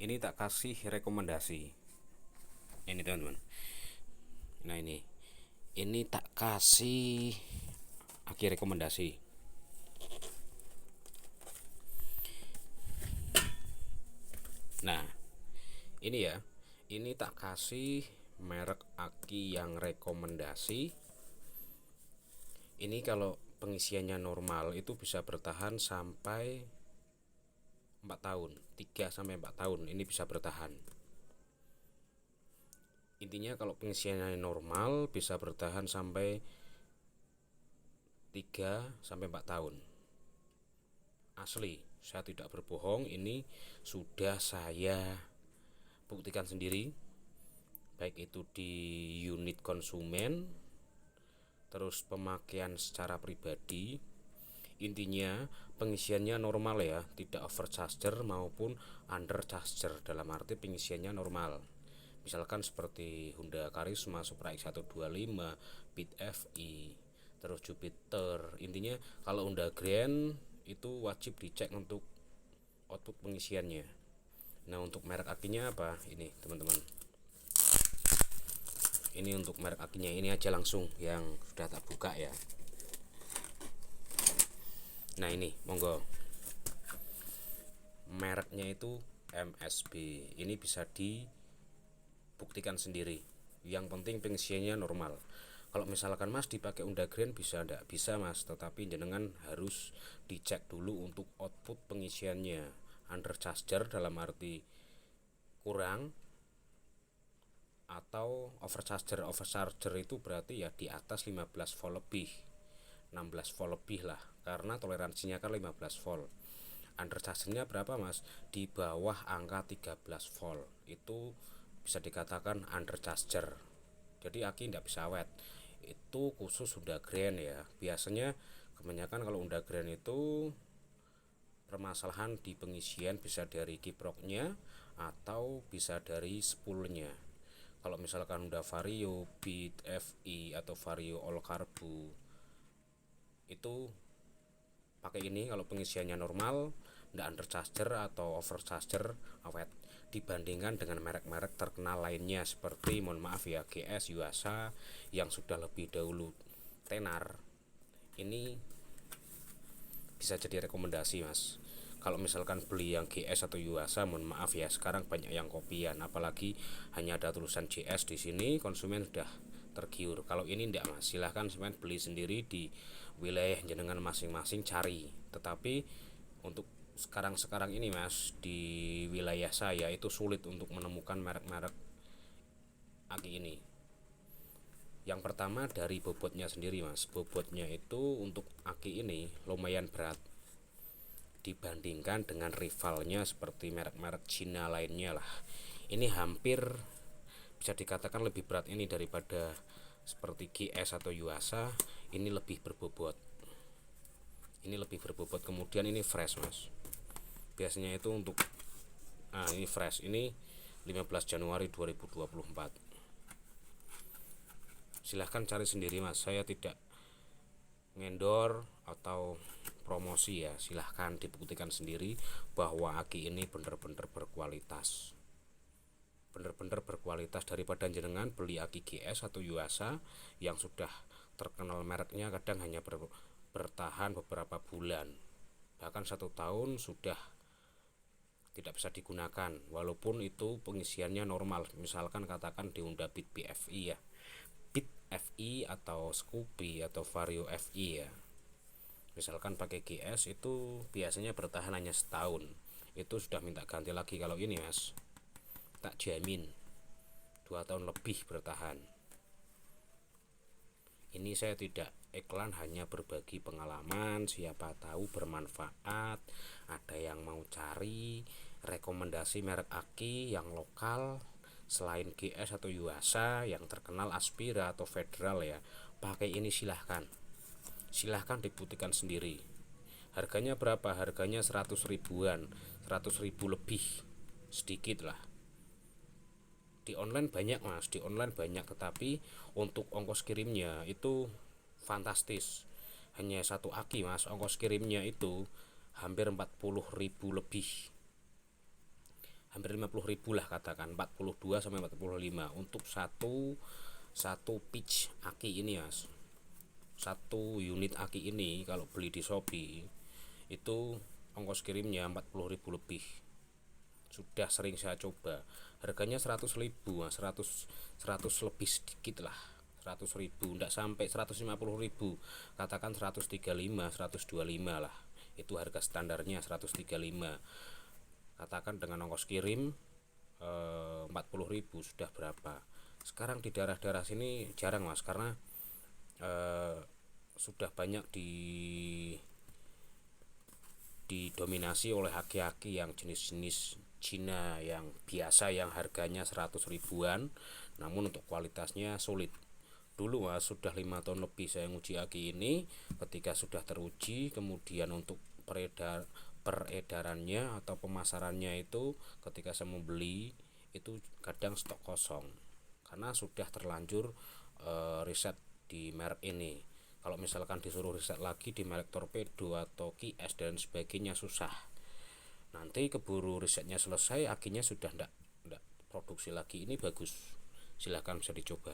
Ini tak kasih rekomendasi. Ini teman-teman. Nah ini tak kasih akhir rekomendasi. Nah ini ya, ini tak kasih merek aki yang rekomendasi. Ini kalau pengisiannya normal itu bisa bertahan sampai 4 tahun, 3 sampai 4 tahun ini bisa bertahan. Intinya kalau pengisiannya normal bisa bertahan sampai 3 sampai 4 tahun. Asli, saya tidak berbohong, ini sudah saya buktikan sendiri, baik itu di unit konsumen, terus pemakaian secara pribadi. Intinya pengisiannya normal ya, tidak overcharger maupun undercharger, dalam arti pengisiannya normal. Misalkan seperti Honda Karisma, Supra X125, Beat FI, terus Jupiter. Intinya kalau Honda Grand itu wajib dicek untuk output pengisiannya. Nah untuk merek akinya apa? Ini teman-teman, ini untuk merek akinya, ini aja langsung yang sudah tak buka ya. Nah ini monggo, mereknya itu MSB. Ini bisa dibuktikan sendiri, yang penting pengisiannya normal. Kalau misalkan mas dipakai Honda Grand bisa enggak? Bisa mas, tetapi jenengan harus dicek dulu untuk output pengisiannya. Undercharger dalam arti kurang, atau overcharger. Overcharger itu berarti ya di atas 15 volt lebih, 16 volt lebih lah, karena toleransinya kan 15 volt. Underchargernya berapa mas? Di bawah angka 13 volt, itu bisa dikatakan undercharger. Jadi aki tidak bisa awet. Itu khusus Honda Grand ya. Biasanya kebanyakan kalau Honda Grand itu permasalahan di pengisian bisa dari kiproknya atau bisa dari spoolnya. Kalau misalkan Honda Vario, Beat FI atau Vario All Carbo itu pakai ini kalau pengisiannya normal, nggak undercharger atau overcharger, awet. Dibandingkan dengan merek-merek terkenal lainnya seperti, mohon maaf ya, GS, Yuasa yang sudah lebih dahulu tenar, ini bisa jadi rekomendasi mas. Kalau misalkan beli yang GS atau Yuasa, mohon maaf ya, sekarang banyak yang kopian, apalagi hanya ada tulisan GS di sini, konsumen sudah tergiur. Kalau ini enggak mas, silahkan semen beli sendiri di wilayah jenengan masing-masing, cari. Tetapi untuk sekarang ini mas, di wilayah saya itu sulit untuk menemukan merek-merek aki ini. Yang pertama dari bobotnya sendiri mas, bobotnya itu untuk aki ini lumayan berat dibandingkan dengan rivalnya seperti merek-merek Cina lainnya lah. Ini hampir bisa dikatakan lebih berat ini daripada seperti GS atau Yuasa. Ini lebih berbobot, ini lebih berbobot. Kemudian ini fresh mas, biasanya itu untuk, nah ini fresh, ini 15 Januari 2024. Silahkan cari sendiri mas, saya tidak ngendor atau promosi ya. Silahkan dibuktikan sendiri bahwa aki ini bener-bener berkualitas, bener-bener berkualitas, daripada jenengan beli aki GS atau Yuasa yang sudah terkenal mereknya kadang hanya bertahan beberapa bulan, bahkan 1 tahun sudah tidak bisa digunakan, walaupun itu pengisiannya normal. Misalkan katakan di Honda Beat FI ya, Beat FI atau Scoopy atau Vario FI ya, misalkan pakai GS itu biasanya bertahan hanya setahun, itu sudah minta ganti lagi. Kalau ini mas, tak jamin 2 tahun lebih bertahan. Ini saya tidak iklan, hanya berbagi pengalaman, siapa tahu bermanfaat. Ada yang mau cari rekomendasi merek aki yang lokal selain GS atau Yuasa yang terkenal, Aspira atau Federal ya, pakai ini silahkan. Silahkan dibuktikan sendiri. Harganya berapa? Harganya 100 ribuan, 100 ribu lebih sedikit lah. Di online banyak mas, di online banyak, tetapi untuk ongkos kirimnya itu fantastis. Hanya satu aki mas, ongkos kirimnya itu hampir 40 ribu lebih, hampir dari 50.000 lah, katakan 42 sampai 45 untuk satu pitch aki ini ya. Satu unit aki ini kalau beli di Shopee itu ongkos kirimnya 40.000 lebih. Sudah sering saya coba, harganya 100.000, 100 lebih sedikit lah, 100.000 enggak sampai 150.000, katakan 135 125 lah, itu harga standarnya 135. Katakan dengan ongkos kirim 40.000 sudah berapa. Sekarang di daerah-daerah sini jarang mas, karena sudah banyak didominasi oleh aki-aki yang jenis-jenis Cina yang biasa, yang harganya 100 ribuan, namun untuk kualitasnya sulit. Dulu mas, sudah 5 tahun lebih saya nguji aki ini. Ketika sudah teruji, kemudian untuk peredarannya atau pemasarannya itu, ketika saya membeli itu kadang stok kosong karena sudah terlanjur riset di merek ini. Kalau misalkan disuruh riset lagi di merek Torpedo atau QS dan sebagainya susah. Nanti keburu risetnya selesai, akinya sudah ndak produksi lagi. Ini bagus, silahkan bisa dicoba.